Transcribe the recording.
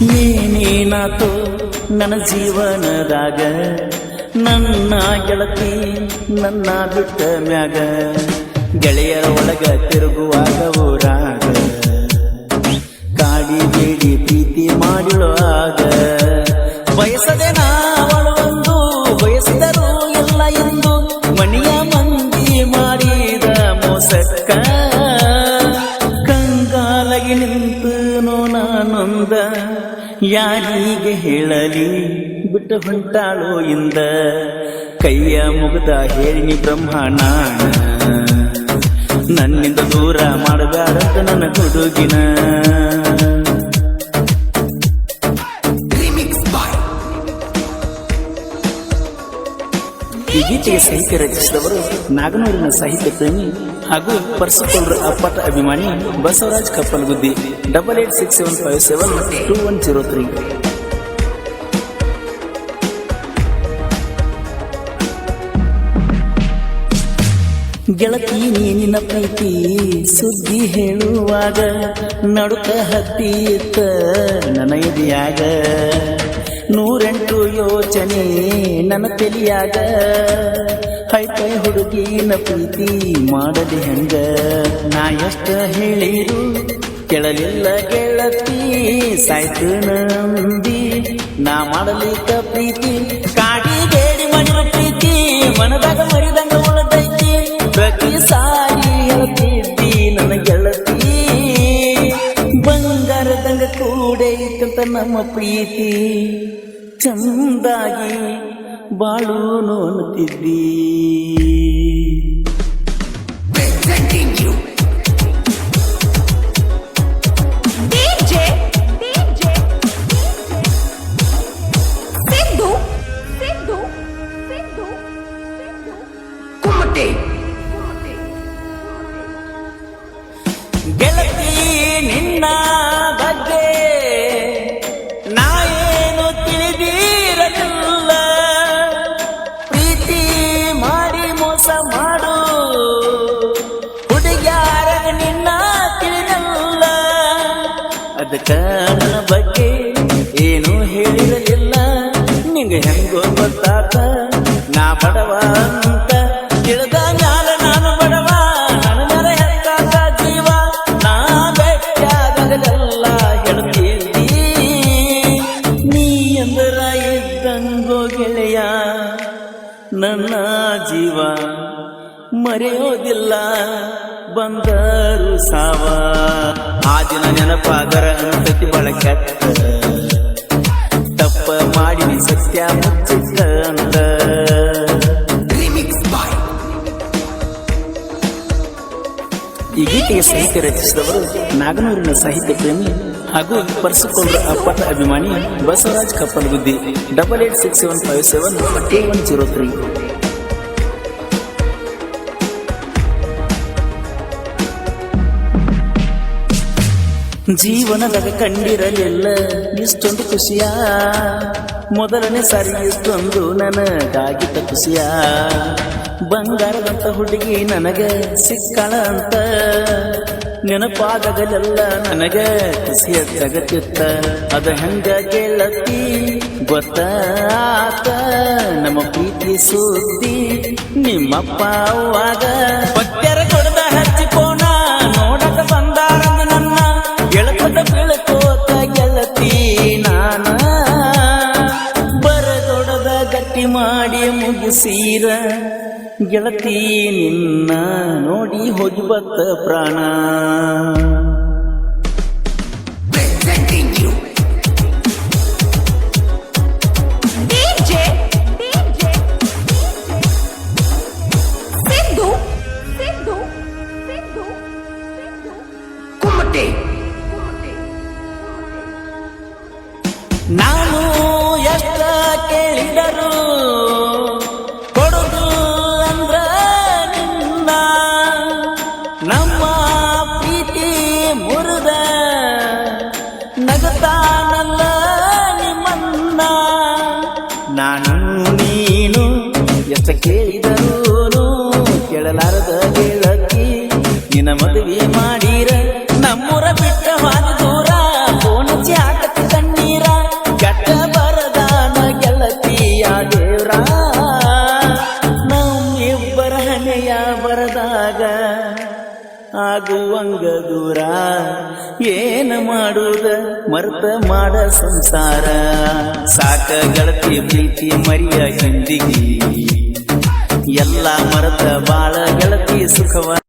ಏನೇನಾತೋ ನನ್ನ ಜೀವನದಾಗ ನನ್ನ ಗೆಳತಿ ನನ್ನ ಬಿಟ್ಟ ಮ್ಯಾಗ ಗೆಳೆಯರ ಒಳಗ ತಿರುಗುವಾಗ ಊರಾಗ ಕಾಡಿ ಬೇಡಿ ಪ್ರೀತಿ ಮಾಡಿಳುವಾಗ ಬಯಸದೆ ನಾವಳೊಂದು ಬಯಸಿದರು ಎಲ್ಲ ಎಂದು ಮಣಿಯ ಮಂದಿ ಮಾಡಿದ ಮೋಸಕ್ಕ ಕಂಗಾಲಗಿ ನಿಂತನು ನಾನೊಂದ ಯಾರಿಗೆ ಹೇಳಲಿ ಬಿಟ್ಟು ಹೊಂಟಾಳೋ ಇಂದ ಕೈಯ ಮುಗ್ದ ಹೇಳಿನಿ ಬ್ರಹ್ಮಣ ನನ್ನಿಂದ ದೂರ ಮಾಡಬೇಡಂತ ನನ್ನ ಹುಡುಗಿನ ಈ ಗೀತೆಗೆ ಸಾಹಿತ್ಯ ರಚಿಸಿದವರು ನಾಗನೂರಿನ ಸಾಹಿತ್ಯ ಪ್ರೇಮಿ ಹಾಗೂ ಪರ್ಸುಕೋಲ್ರ ಅಪ್ಪಟ ಅಭಿಮಾನಿ ಬಸವರಾಜ್ ಕಪ್ಪಲಗುದ್ದಿ 8867572103. ಗೆಳತಿ ನೀನಿನ ಪ್ರೀತಿ ಸುದ್ದಿ ಹೇಳುವಾಗ ನಡುಕ ಹತ್ತಿತ್ತ ನನ್ನ ಎದೆಯಾಗ 108 ಯೋಚನೆ ನನ್ನ ತಲೆಯಾಗ ಹೈತೈ ಹುಡುಗಿನ ಪ್ರೀತಿ ಮಾಡಲಿ ಹೆಂಗ ನಾ ಎಷ್ಟ ಹೇಳಿರು ಕೇಳಲಿಲ್ಲ ಗೆಳತಿ ಸಾಯ್ತು ನಂಬಿ ನಾ ಮಾಡಲಿಕ್ಕ ಪ್ರೀತಿ ಕಾಡಿ ಬೇಡಿ ಮಾಡಿರೋ ಪ್ರೀತಿ ಮನದಾಗ ಮರಿದಂಗ ಉಳದೈತಿ ಪ್ರತಿ ಸಾರಿ ಹೇಳ್ತಿದ್ದಿ ನನ್ನ ಗೆಳತಿ ಬಂಗಾರದಂಗ ಕೂಡೈತಂತ ನಮ್ಮ ಪ್ರೀತಿ ಚಂದಾಗಿ ಬಾಳೂನು ಅನ್ನುತ್ತಿದ್ದಿ ಗೆಳತಿ ನಿನ್ನ ಬಗ್ಗೆ ನಾ ಏನು ತಿಳಿದಿರಲಿಲ್ಲ ಪ್ರೀತಿ ಮಾಡಿ ಮೋಸ ಮಾಡು ಹುಡುಗ್ಯಾರ ನಿನ್ನ ತಿಳಿದಲ್ಲ ಅದಕ್ಕ ನನ್ನ ಬಗ್ಗೆ ಏನು ಹೇಳಿರಲಿಲ್ಲ ನಿಂಗೆ ಹೆಂಗೋ ಗೊತ್ತಾತ ನಾ ಬಡವ ಅಂತ ತಿಳಿದ ಮ್ಯಾಲ ನಾನು ಬಡವ ನನ್ನ ಮೇಲೆ ಹೆತ್ತಾತ ಜೀವ ನಾ ಬೆಟ್ಟಾಗಲೆಲ್ಲ ಹೇಳ್ತಿದ್ದಿ ನೀ ಎಂದರ ಇದ್ದಂಗೋ ಗೆಳೆಯ ನನ್ನ ಜೀವ ಮರೆಯೋದಿಲ್ಲ ಬಂದರು ಸಾವ ಆ ದಿನ ನೆನಪಾಗರ ಅಂತತಿ ಬಳಕೆ ತಪ್ಪ ಮಾಡಿ ಸತ್ಯ ಮುಚ್ಚಿಟ್ಟ ಅಂತ ಈ ಗೀತೆಗೆ ಸಾಹಿತ್ಯ ರಚಿಸಿದವರು ನಾಗನೂರಿನ ಸಾಹಿತ್ಯ ಪ್ರೇಮಿ ಹಾಗೂ ಪರ್ಸುಕೋಲ್ರ ಅಪ್ಪಟ ಅಭಿಮಾನಿ ಬಸವರಾಜ್ ಕಪ್ಪಲಗುದ್ದಿ 8867572103. ಜೀವನದಾಗ ಕಂಡಿರಲಿಲ್ಲ ಇಷ್ಟೊಂದು ಖುಷಿಯ ಮೊದಲನೇ ಸಾರಿ ಇಷ್ಟೊಂದು ನನಗಾಗಿದ್ದ ಖುಷಿಯ ಬಂಗಾರದಂತ ಹುಡುಗಿ ನನಗ ಸಿಕ್ಕಳ ಅಂತ ನೆನಪಾದಾಗಲೆಲ್ಲ ನನಗ ಖುಷಿಯ ಜಗತ್ತಿತ್ತ ಅದ ಹೆಂಗ ಗೆಳತಿ ಗೊತ್ತಾತ ನಮ್ಮ ಪ್ರೀತಿ ಸುದ್ದಿ ನಿಮ್ಮಪ್ಪ ಅವಾಗ ಭಕ್ತರ ಕೊಡದ ಹಚ್ಚಿಕೋಣ ನೋಡಕ ಬಂದಾರಂದ ನನ್ನ ಗೆಳಕದ ಬೆಳಕೋತ ಗೆಳತಿ ನಾನ ಬರದೊಡದ ಗಟ್ಟಿ ಮಾಡಿ ಮುಗಿಸೀರ ಗೆಳತಿ ನಿನ್ನ ನೋಡಿ ಹೋಗಿ ಬತ್ತ ಪ್ರಾಣ ನಾನು ಎಷ್ಟ ಕೇಳಿದರು ಕೊಡುದು ಅಂದ್ರ ನಿನ್ನ ನಮ್ಮ ಪ್ರೀತಿ ಮುರಿದ ನಗತಾನಲ್ಲ ನಿಮ್ಮನ್ನ ನಾನು ನೀನು ಎಷ್ಟ ಕೇಳಿದರು ಕೇಳಲಾರದ ಗೆಳತಿ ನಿನ್ನ ಮದುವೆ ಮಾಡಿರ ನಮ್ಮೂರ ಬಿಟ್ಟ ಹಾದು ದೂರ ಫೋನ್ ಹಚ್ಚಿ ಹಾಕತ್ತಿ ಕಣ್ಣೀರ ಆಗುವಂಗ ದೂರ ಏನ ಮಾಡುವುದ ಮರ್ತ ಮಾಡ ಸಂಸಾರ ಸಾಕ ಗೆಳತಿ ಪ್ರೀತಿ ಮರಿಯ ಹಿಂದಿಗಿ ಎಲ್ಲ ಮರತ ಬಾಳ ಗೆಳತಿ ಸುಖವ